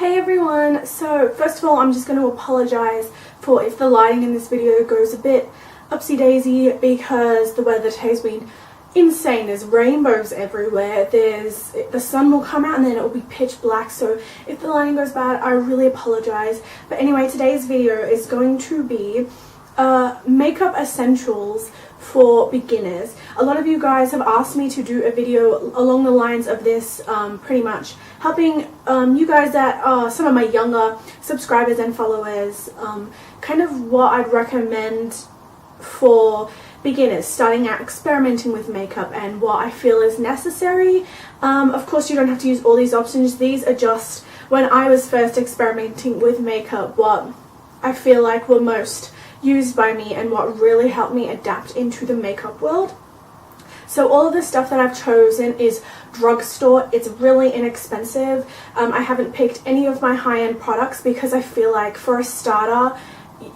Hey everyone, so first of all I'm just going to apologise for if the lighting in this video goes a bit upsy daisy because the weather today has been insane. There's rainbows everywhere, the sun will come out and then it will be pitch black, so if the lighting goes bad I really apologise. But anyway, today's video is going to be makeup essentials for beginners. A lot of you guys have asked me to do a video along the lines of this, pretty much helping you guys that are some of my younger subscribers and followers, kind of what I'd recommend for beginners starting out experimenting with makeup and what I feel is necessary. Of course you don't have to use all these options. These are just when I was first experimenting with makeup, what I feel like were most used by me and what really helped me adapt into the makeup world. So all of the stuff that I've chosen is drugstore. It's really inexpensive. I haven't picked any of my high-end products because I feel like for a starter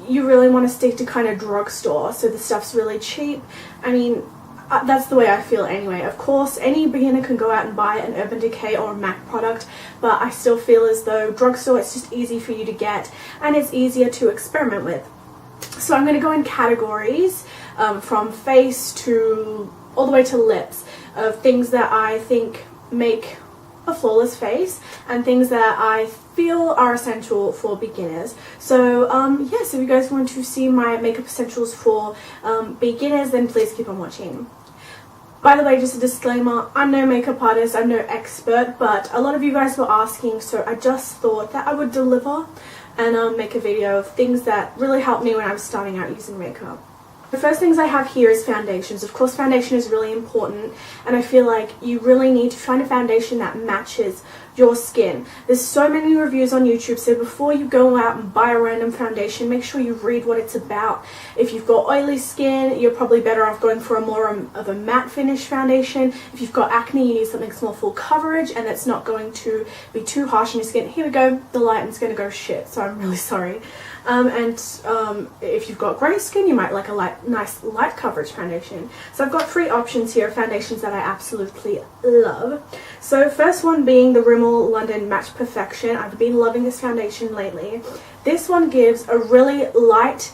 you really want to stick to kind of drugstore, so the stuff's really cheap. I mean, that's the way I feel anyway. Of course any beginner can go out and buy an Urban Decay or a MAC product, but I still feel as though drugstore, it's just easy for you to get and it's easier to experiment with. So I'm going to go in categories, from face to all the way to lips, of things that I think make a flawless face and things that I feel are essential for beginners. So yeah, so if you guys want to see my makeup essentials for beginners, then please keep on watching. By the way, just a disclaimer, I'm no makeup artist, I'm no expert, but a lot of you guys were asking, so I just thought that I would deliver and make a video of things that really helped me when I was starting out using makeup. The first things I have here is foundations. Of course foundation is really important and I feel like you really need to find a foundation that matches your skin. There's so many reviews on YouTube, so before you go out and buy a random foundation, make sure you read what it's about. If you've got oily skin, you're probably better off going for a more of a matte finish foundation. If you've got acne, you need something more full coverage and it's not going to be too harsh on your skin. Here we go, the lighting's going to go shit, so I'm really sorry. If you've got grey skin, you might like a nice light coverage foundation. So I've got three options here of foundations that I absolutely love. So first one being the Rimmel London Match Perfection. I've been loving this foundation lately. This one gives a really light,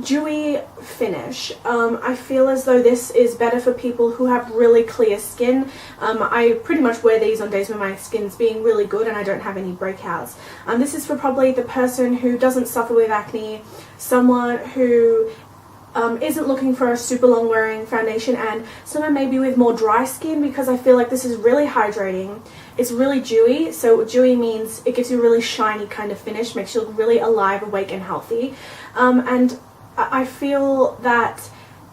dewy finish. I feel as though this is better for people who have really clear skin. I pretty much wear these on days when my skin's being really good and I don't have any breakouts. This is for probably the person who doesn't suffer with acne, someone who isn't looking for a super long wearing foundation, and someone maybe with more dry skin, because I feel like this is really hydrating. It's really dewy, so dewy means it gives you a really shiny kind of finish, makes you look really alive, awake and healthy. And I feel that,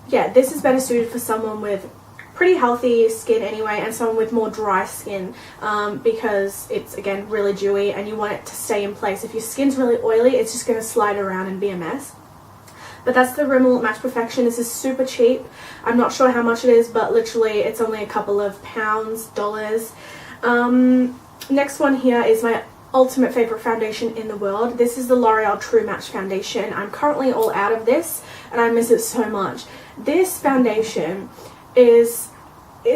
yeah, this is better suited for someone with pretty healthy skin anyway and someone with more dry skin, because it's, again, really dewy and you want it to stay in place. If your skin's really oily, it's just going to slide around and be a mess. But that's the Rimmel Match Perfection. This is super cheap. I'm not sure how much it is, but literally it's only a couple of pounds, dollars. Next one here is my ultimate favorite foundation in the world. This is the L'Oreal True Match Foundation. I'm currently all out of this and I miss it so much. This foundation is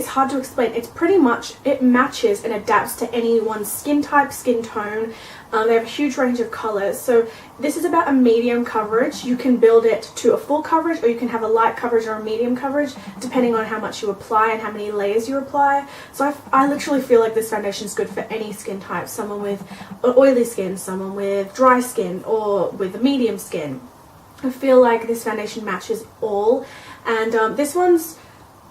hard to explain. It's pretty much, it matches and adapts to anyone's skin type, skin tone. They have a huge range of colors. So this is about a medium coverage. You can build it to a full coverage, or you can have a light coverage or a medium coverage depending on how much you apply and how many layers you apply. So I literally feel like this foundation is good for any skin type. Someone with oily skin, someone with dry skin, or with a medium skin. I feel like this foundation matches all. And this one's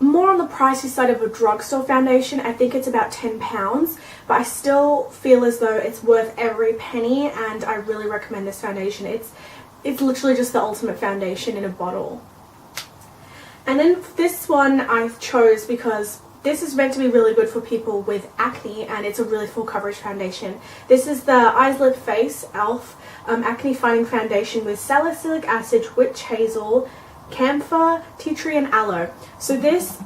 more on the pricey side of a drugstore foundation. I think it's about £10, but I still feel as though it's worth every penny and I really recommend this foundation. It's literally just the ultimate foundation in a bottle. And then this one I chose because this is meant to be really good for people with acne and it's a really full coverage foundation. This is the Eyes Lip Face e.l.f. Acne Fighting Foundation with salicylic acid, witch hazel, camphor, tea tree and aloe. So this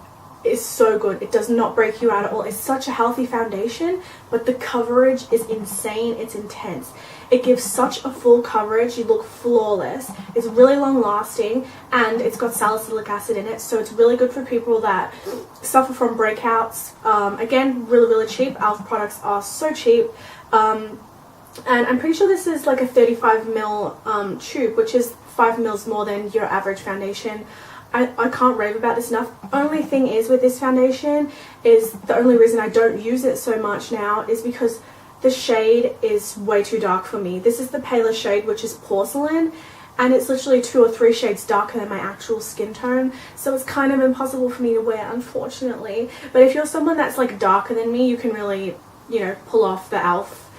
is so good. It does not break you out at all. It's such a healthy foundation, but the coverage is insane. It's intense. It gives such a full coverage. You look flawless. It's really long lasting and it's got salicylic acid in it, so it's really good for people that suffer from breakouts. Again, really cheap. e.l.f. products are so cheap. And I'm pretty sure this is like a 35ml tube, which is 5 mils more than your average foundation. I can't rave about this enough. Only thing is with this foundation is the only reason I don't use it so much now is because the shade is way too dark for me. This is the paler shade, which is porcelain, and it's literally 2 or 3 shades darker than my actual skin tone, so it's kind of impossible for me to wear, unfortunately. But if you're someone that's like darker than me, you can really, you know, pull off the e.l.f.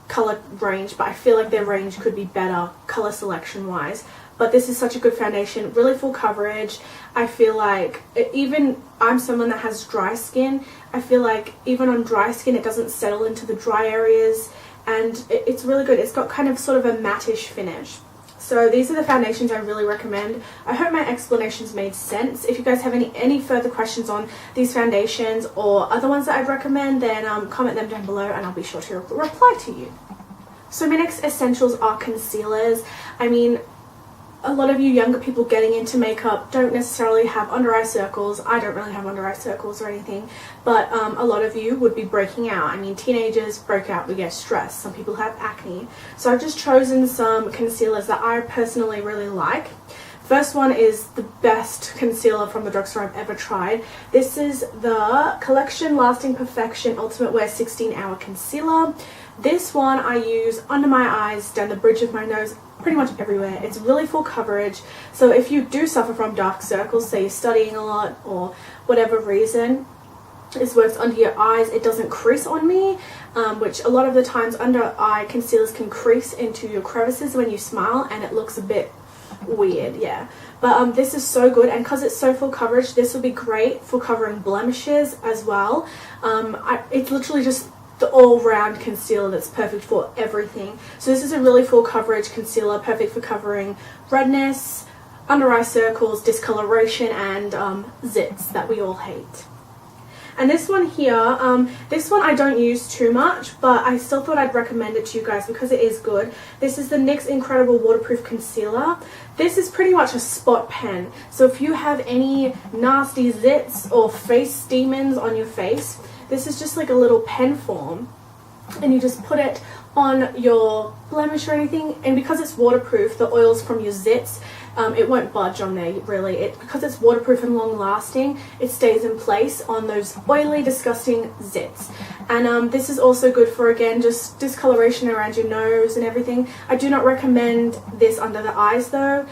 color range, but I feel like their range could be better color selection wise. But this is such a good foundation, really full coverage. I feel like even I'm someone that has dry skin, I feel like even on dry skin it doesn't settle into the dry areas, and it's really good. It's got kind of sort of a matte-ish finish. So these are the foundations I really recommend. I hope my explanations made sense. If you guys have any further questions on these foundations or other ones that I'd recommend, then comment them down below and I'll be sure to reply to you. So my next essentials are concealers. I mean, a lot of you younger people getting into makeup don't necessarily have under eye circles. I don't really have under eye circles or anything, but a lot of you would be breaking out. I mean, teenagers break out, we get stressed. Some people have acne. So I've just chosen some concealers that I personally really like. First one is the best concealer from the drugstore I've ever tried. This is the Collection Lasting Perfection Ultimate Wear 16-Hour Concealer. This one I use under my eyes, down the bridge of my nose, pretty much everywhere. It's really full coverage, so if you do suffer from dark circles, say you're studying a lot or whatever reason, this works under your eyes. It doesn't crease on me, which a lot of the times under eye concealers can crease into your crevices when you smile and it looks a bit weird, yeah. But this is so good, and because it's so full coverage, this will be great for covering blemishes as well. It's literally just the all-round concealer that's perfect for everything. So this is a really full coverage concealer, perfect for covering redness, under eye circles, discoloration, and zits that we all hate. And this one here, this one I don't use too much, but I still thought I'd recommend it to you guys because it is good. This is the NYX Incredible Waterproof Concealer. This is pretty much a spot pen. So if you have any nasty zits or face demons on your face, this is just like a little pen form, and you just put it on your blemish or anything, and because it's waterproof, the oils from your zits, it won't budge on there really. Because it's waterproof and long lasting, it stays in place on those oily, disgusting zits. And this is also good for, again, just discoloration around your nose and everything. I do not recommend this under the eyes though,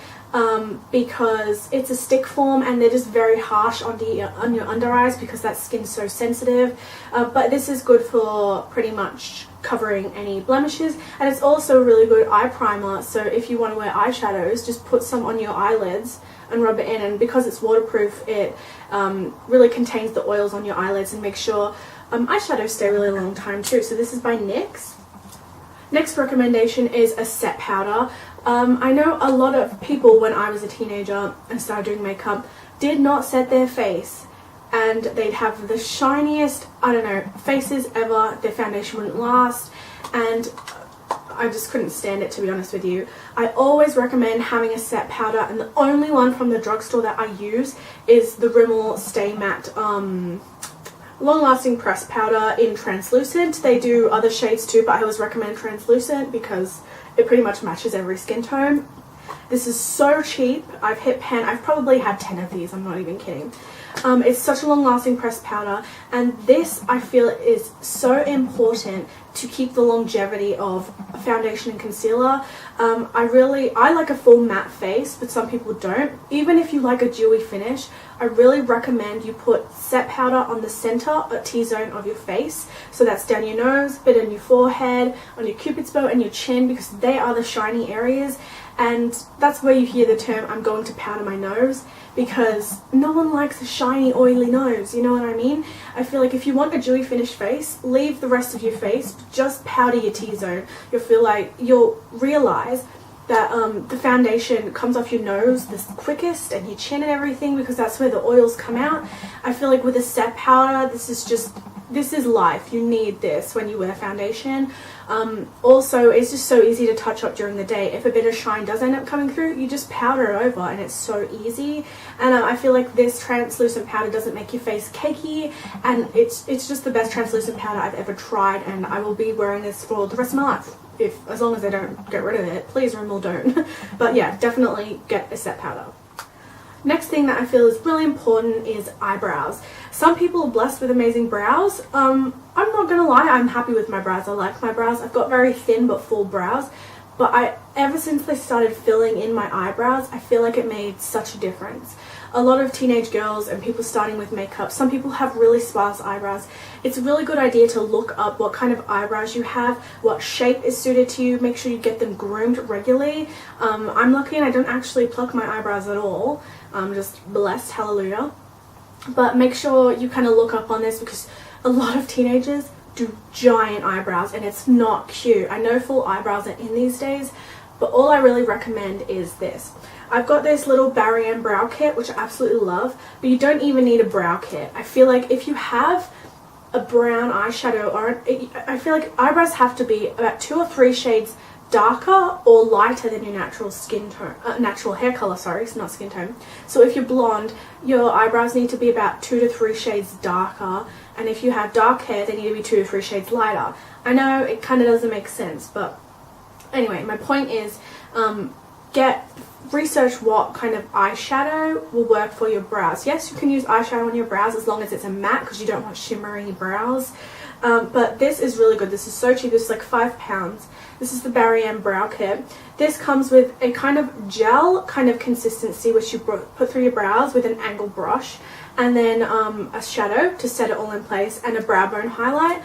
because it's a stick form and they're just very harsh on your under eyes because that skin's so sensitive. But this is good for pretty much covering any blemishes, and it's also a really good eye primer. So if you want to wear eyeshadows, just put some on your eyelids and rub it in, and because it's waterproof, it really contains the oils on your eyelids and makes sure eyeshadows stay really long time too. So this is by NYX. Next recommendation is a set powder. I know a lot of people, when I was a teenager and started doing makeup, did not set their face, and they'd have the shiniest, I don't know, faces ever. Their foundation wouldn't last, and I just couldn't stand it, to be honest with you. I always recommend having a set powder, and the only one from the drugstore that I use is the Rimmel Stay Matte long-lasting pressed powder in translucent. They do other shades too, but I always recommend translucent because it pretty much matches every skin tone. This is so cheap. I've hit pan. I've probably had 10 of these, I'm not even kidding. It's such a long-lasting pressed powder, and this I feel is so important to keep the longevity of foundation and concealer. I like a full matte face, but some people don't. Even if you like a dewy finish, I really recommend you put set powder on the center or T-zone of your face. So that's down your nose, bit on your forehead, on your cupid's bow and your chin, because they are the shiny areas. And that's where you hear the term, I'm going to powder my nose, because no one likes a shiny, oily nose, you know what I mean? I feel like if you want a dewy finished face, leave the rest of your face, just powder your T-zone. You'll realize that the foundation comes off your nose the quickest, and your chin and everything, because that's where the oils come out. I feel like with a set powder, this is just this is life. You need this when you wear foundation. Also, it's just so easy to touch up during the day. If a bit of shine does end up coming through, you just powder it over and it's so easy. And I feel like this translucent powder doesn't make your face cakey, and it's just the best translucent powder I've ever tried, and I will be wearing this for the rest of my life. As long as I don't get rid of it. Please, Rimmel, don't. But yeah, definitely get a set powder. Next thing that I feel is really important is eyebrows. Some people are blessed with amazing brows. I'm not gonna lie, I'm happy with my brows. I like my brows. I've got very thin but full brows, but ever since they started filling in my eyebrows, I feel like it made such a difference. A lot of teenage girls and people starting with makeup, some people have really sparse eyebrows. It's a really good idea to look up what kind of eyebrows you have, what shape is suited to you. Make sure you get them groomed regularly. I'm lucky and I don't actually pluck my eyebrows at all. I'm just blessed, hallelujah. But make sure you kind of look up on this, because a lot of teenagers do giant eyebrows and it's not cute. I know full eyebrows are in these days, but all I really recommend is this. I've got this little Barry brow kit, which I absolutely love, but you don't even need a brow kit. I feel like if you have a brown eyeshadow, I feel like eyebrows have to be about 2 or 3 shades darker or lighter than your natural skin tone, natural hair color, sorry, it's not skin tone. So if you're blonde, your eyebrows need to be about 2 to 3 shades darker, and if you have dark hair, they need to be 2 to 3 shades lighter. I know it kind of doesn't make sense, but anyway, my point is, research what kind of eyeshadow will work for your brows. Yes, you can use eyeshadow on your brows as long as it's a matte, because you don't want shimmery brows. But this is really good. This is so cheap. This is like £5. This is the Barry Brow Kit. This comes with a kind of gel kind of consistency, which you put through your brows with an angled brush, and then a shadow to set it all in place, and a brow bone highlight.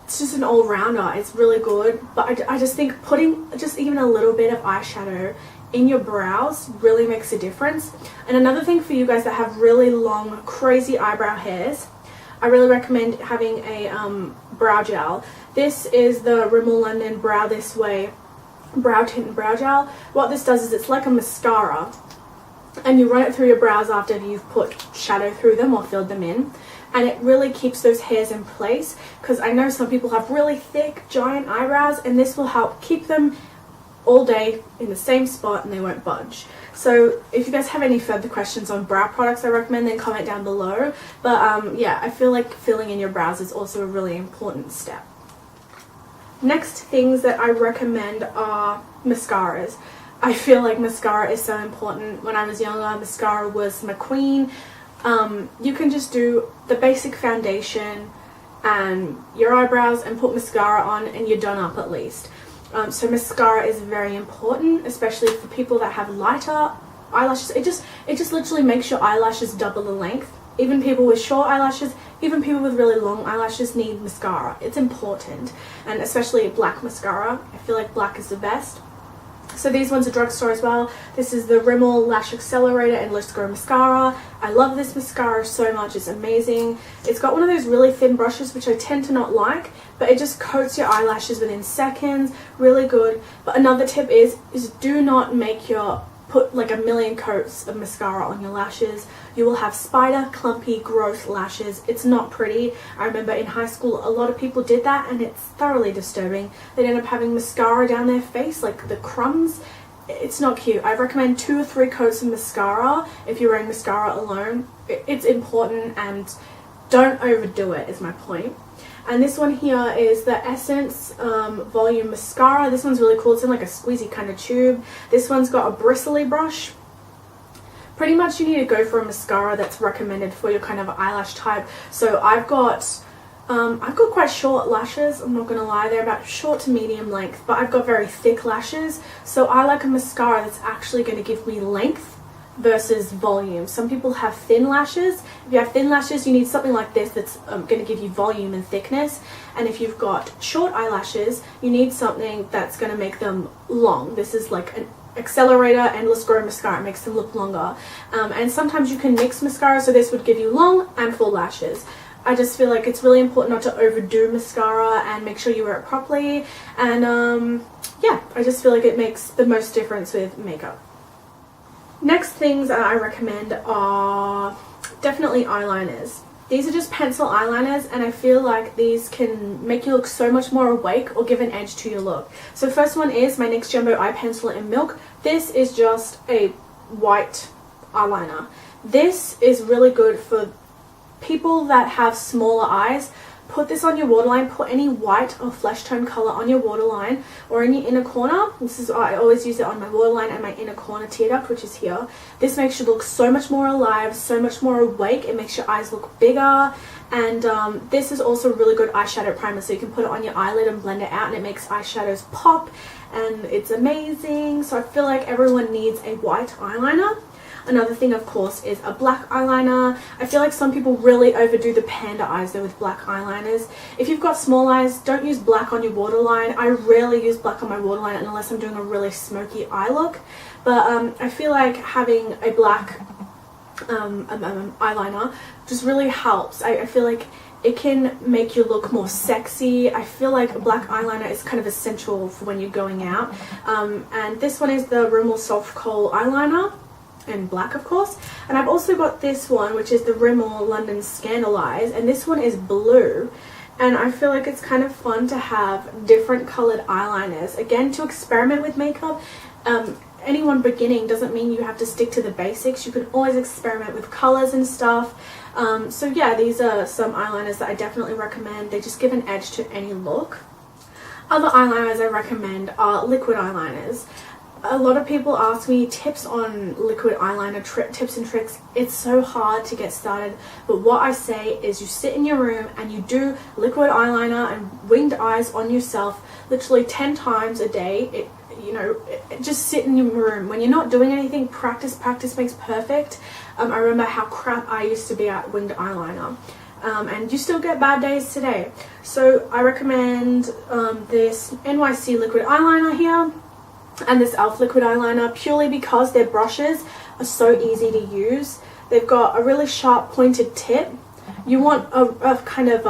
It's just an all-rounder. It's really good, but I just think putting just even a little bit of eyeshadow in your brows really makes a difference. And another thing for you guys that have really long, crazy eyebrow hairs, I really recommend having a brow gel. This is the Rimmel London Brow This Way Brow Tint and Brow Gel. What this does is it's like a mascara, and you run it through your brows after you've put shadow through them or filled them in, and it really keeps those hairs in place, because I know some people have really thick giant eyebrows, and this will help keep them all day in the same spot and they won't budge. So if you guys have any further questions on brow products I recommend, then comment down below. But yeah, I feel like filling in your brows is also a really important step. Next things that I recommend are mascaras. I feel like mascara is so important. When I was younger, mascara was my queen. You can just do the basic foundation and your eyebrows and put mascara on and you're done up at least. So mascara is very important, especially for people that have lighter eyelashes. It just literally makes your eyelashes double the length. Even people with short eyelashes, even people with really long eyelashes need mascara. It's important, and especially black mascara. I feel like black is the best. So these ones are drugstore as well. This is the Rimmel Lash Accelerator and Let's Grow Mascara. I love this mascara so much. It's amazing. It's got one of those really thin brushes, which I tend to not like, but it just coats your eyelashes within seconds. Really good. But another tip is do not put like a million coats of mascara on your lashes. You will have spider, clumpy, gross lashes. It's not pretty. I remember in high school a lot of people did that, and it's thoroughly disturbing. They'd end up having mascara down their face, like the crumbs. It's not cute. I recommend 2 or 3 coats of mascara if you're wearing mascara alone. It's important, and don't overdo it is my point. And this one here is the Essence Volume Mascara. This one's really cool. It's in like a squeezy kind of tube. This one's got a bristly brush. Pretty much you need to go for a mascara that's recommended for your kind of eyelash type. So I've got quite short lashes. I'm not going to lie. They're about short to medium length, but I've got very thick lashes. So I like a mascara that's actually going to give me length versus volume. Some people have thin lashes. If you have thin lashes, you need something like this that's going to give you volume and thickness. And if you've got short eyelashes, you need something that's going to make them long. This is like an Accelerator and Let's Grow Mascara. It makes them look longer. And sometimes you can mix mascara, so this would give you long and full lashes. I just feel like it's really important not to overdo mascara and make sure you wear it properly. And yeah, I just feel like it makes the most difference with makeup. Next things that I recommend are definitely eyeliners. These are just pencil eyeliners, and I feel like these can make you look so much more awake or give an edge to your look. So first one is my NYX Jumbo Eye Pencil in Milk. This is just a white eyeliner. This is really good for people that have smaller eyes. Put this on your waterline. Put any white or flesh tone color on your waterline or in your inner corner. This is, I always use it on my waterline and my inner corner tear duct, which is here. This makes you look so much more alive, so much more awake. It makes your eyes look bigger. And this is also a really good eyeshadow primer, so you can put it on your eyelid and blend it out, and it makes eyeshadows pop, and it's amazing. So I feel like everyone needs a white eyeliner. Another thing, of course, is a black eyeliner. I feel like some people really overdo the panda eyes though with black eyeliners. If you've got small eyes, don't use black on your waterline. I rarely use black on my waterline unless I'm doing a really smoky eye look. But I feel like having a black eyeliner just really helps. I feel like it can make you look more sexy. I feel like a black eyeliner is kind of essential for when you're going out. And this one is the Rimmel Soft Kohl eyeliner in black, of course. And I've also got this one, which is the Rimmel London Scandaleyes, and this one is blue. And I feel like it's kind of fun to have different colored eyeliners, again, to experiment with makeup. Anyone beginning doesn't mean you have to stick to the basics. You can always experiment with colors and stuff. So yeah, these are some eyeliners that I definitely recommend. They just give an edge to any look. Other eyeliners I recommend are liquid eyeliners. A lot of people ask me tips on liquid eyeliner tips and tricks. It's so hard to get started, but what I say is you sit in your room and you do liquid eyeliner and winged eyes on yourself literally 10 times a day. Just sit in your room. When you're not doing anything, practice makes perfect. I remember how crap I used to be at winged eyeliner. And you still get bad days today. So I recommend this NYC Liquid eyeliner here and this e.l.f. liquid eyeliner, purely because their brushes are so easy to use. They've got a really sharp pointed tip. You want a kind of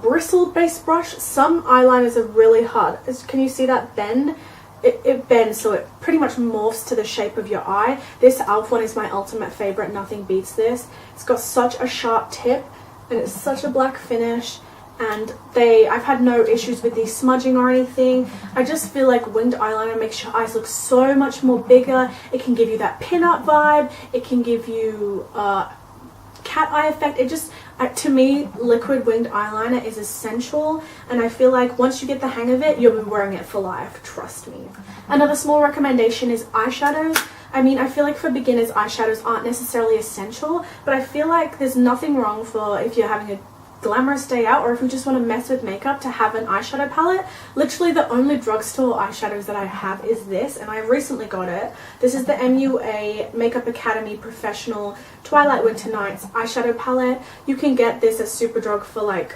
bristled based brush. Some eyeliners are really hard. Can you see that bend? It bends, so it pretty much morphs to the shape of your eye. This e.l.f. one is my ultimate favorite. Nothing beats this. It's got such a sharp tip and it's such a black finish. And I've had no issues with these smudging or anything. I just feel like winged eyeliner makes your eyes look so much more bigger. It can give you that pin-up vibe. It can give you cat eye effect. It just, to me, liquid winged eyeliner is essential. And I feel like once you get the hang of it, you'll be wearing it for life. Trust me. Another small recommendation is eyeshadows. I mean, I feel like for beginners, eyeshadows aren't necessarily essential. But I feel like there's nothing wrong for if you're having a glamorous day out, or if you just want to mess with makeup, to have an eyeshadow palette. Literally the only drugstore eyeshadows that I have is this, and I recently got it. This is the MUA Makeup Academy Professional Twilight Winter Nights eyeshadow palette. You can get this at Superdrug for like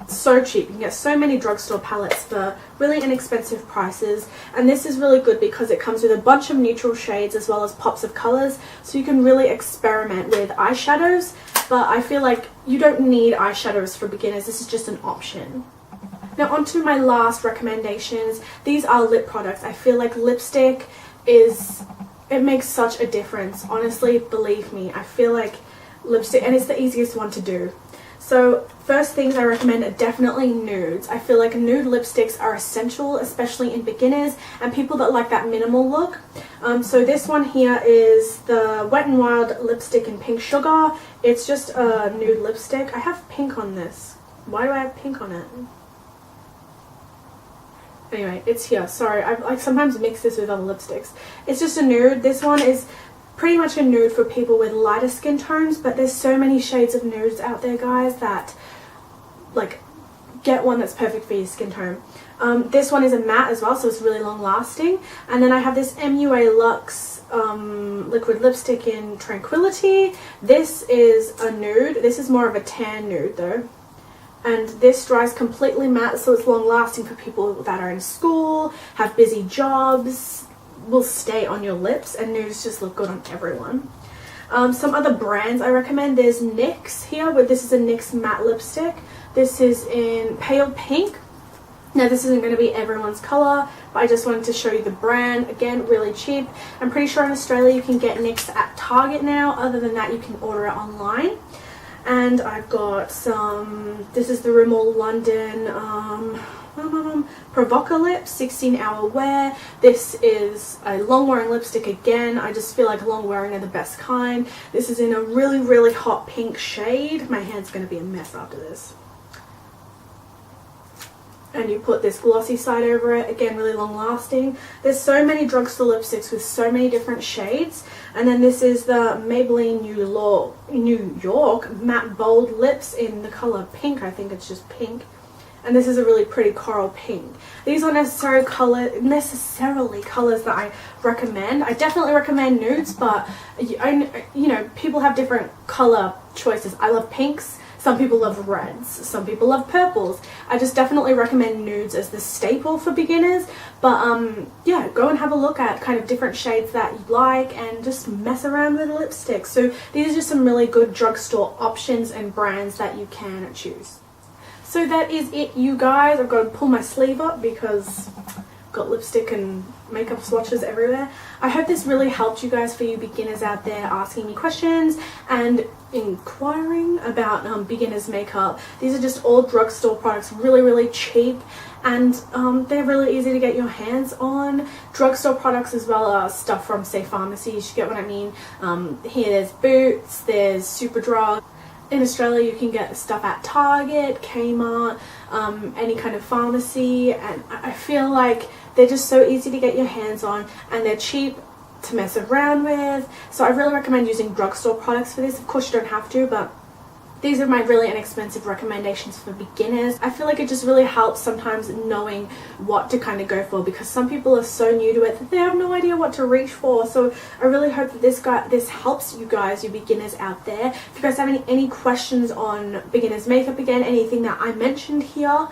so cheap. You can get so many drugstore palettes for really inexpensive prices, and this is really good because it comes with a bunch of neutral shades as well as pops of colors, so you can really experiment with eyeshadows. But I feel like you don't need eyeshadows for beginners. This is just an option. Now on to my last recommendations. These are lip products. I feel like lipstick it makes such a difference. Honestly, believe me, I feel like lipstick, and it's the easiest one to do. So first things I recommend are definitely nudes. I feel like nude lipsticks are essential, especially in beginners and people that like that minimal look. So this one here is the Wet n Wild lipstick in Pink Sugar. It's just a nude lipstick. I have pink on this. Why do I have pink on it? Anyway, it's here. Sorry, I sometimes mix this with other lipsticks. It's just a nude. This one is pretty much a nude for people with lighter skin tones, but there's so many shades of nudes out there, guys, that like get one that's perfect for your skin tone. This one is a matte as well, so it's really long lasting. And then I have this MUA Luxe liquid lipstick in Tranquility. This is a nude. This is more of a tan nude though. And this dries completely matte, so it's long lasting for people that are in school, have busy jobs, will stay on your lips, and nudes just look good on everyone. Some other brands I recommend, there's NYX here, but this is a NYX matte lipstick. This is in Pale Pink. Now this isn't going to be everyone's colour, but I just wanted to show you the brand. Again, really cheap. I'm pretty sure in Australia you can get NYX at Target now. Other than that, you can order it online. And I've got some, this is the Rimmel London Provoca Lips 16-hour wear. This is a long wearing lipstick again. I just feel like long wearing are the best kind. This is in a really, really hot pink shade. My hand's going to be a mess after this. And you put this glossy side over it, again really long lasting. There's so many drugstore lipsticks with so many different shades. And then this is the Maybelline New York Matte Bold Lips in the colour pink. I think it's just pink. And this is a really pretty coral pink. These aren't necessarily colours that I recommend. I definitely recommend nudes, but you know, people have different colour choices. I love pinks. Some people love reds, some people love purples. I just definitely recommend nudes as the staple for beginners. But yeah, go and have a look at kind of different shades that you like and just mess around with lipsticks. So these are just some really good drugstore options and brands that you can choose. So that is it, you guys. I've got to pull my sleeve up because I've got lipstick and makeup swatches everywhere. I hope this really helped you guys, for you beginners out there asking me questions and inquiring about beginners makeup. These are just all drugstore products, really, really cheap, and they're really easy to get your hands on. Drugstore products as well as stuff from, say, pharmacies, you get what I mean. Here there's Boots, there's Superdrug. In Australia you can get stuff at Target, Kmart, any kind of pharmacy, and I feel like they're just so easy to get your hands on and they're cheap to mess around with. So I really recommend using drugstore products for this. Of course you don't have to, but these are my really inexpensive recommendations for beginners. I feel like it just really helps sometimes knowing what to kind of go for, because some people are so new to it that they have no idea what to reach for. So I really hope that this helps you guys, you beginners out there. If you guys have any questions on beginners makeup, again, anything that I mentioned here,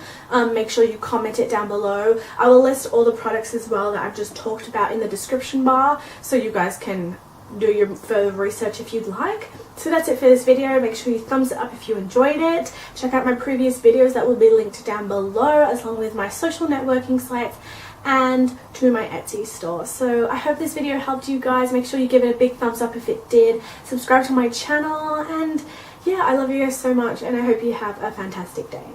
make sure you comment it down below. I will list all the products as well that I've just talked about in the description bar, so you guys can do your further research if you'd like. So that's it for this video. Make sure you thumbs it up if you enjoyed it. Check out my previous videos that will be linked down below, as long with my social networking sites and to my Etsy store. So I hope this video helped you guys. Make sure you give it a big thumbs up if it did. Subscribe to my channel, and yeah, I love you guys so much and I hope you have a fantastic day.